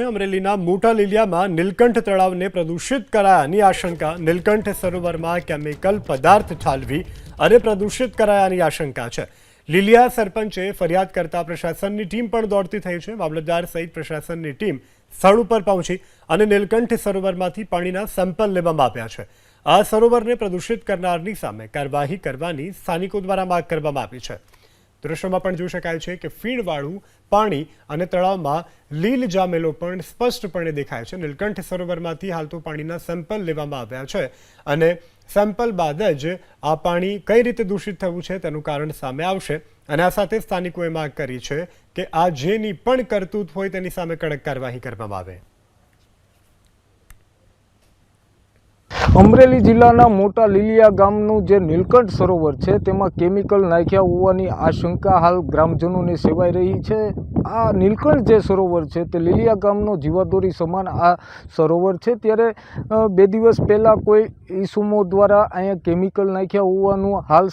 અમરેલીના મોટા લીલિયામાં નીલકંઠ તળાવને પ્રદૂષિત કરાયાની આશંકા। નીલકંઠ સરોવરમાં કેમિકલ પદાર્થ ઠાલવી અને પ્રદૂષિત કરાયાની આશંકા છે। લીલિયા સરપંચે ફરિયાદ કરતા પ્રશાસનની ટીમ પણ દોડતી થઈ છે। મામલતદાર સહિત પ્રશાસનની ટીમ સ્થળ ઉપર પહોંચી અને નીલકંઠ સરોવરમાંથી પાણીના સેમ્પલ લેવામાં આવ્યા છે। આ સરોવરને પ્રદૂષિત કરનારની સામે કાર્યવાહી કરવાની સ્થાનિકો દ્વારા માંગ કરવામાં આવી છે। દૃશ્યમાં પણ જોઈ શકાય છે કે ફીણવાળું પાણી અને તળાવમાં લીલ જામેલો પણ સ્પષ્ટપણે દેખાય છે। નીલકંઠ સરોવરમાંથી હાલ તો પાણીના સેમ્પલ લેવામાં આવ્યા છે અને સેમ્પલ બાદ જ આ પાણી કઈ રીતે દૂષિત થયું છે તેનું કારણ સામે આવશે અને આ સાથે સ્થાનિકોએ માંગ કરી છે કે આ જેની પણ કરતૂત હોય તેની સામે કડક કાર્યવાહી કરવામાં આવે। અમરેલી જિલ્લાના મોટા લીલિયા ગામનું જે નીલકંઠ સરોવર છે તેમાં કેમિકલ નાખ્યા હોવાની આશંકા હાલ ગ્રામજનોને સેવાઈ રહી છે। આ નીલકંઠ જે સરોવર છે તે લીલિયા ગામનો જીવાદોરી સમાન આ સરોવર છે। ત્યારે 2 દિવસ પહેલાં કોઈ ઈસમો દ્વારા અહીંયા કેમિકલ નાખ્યા હોવાનું હાલ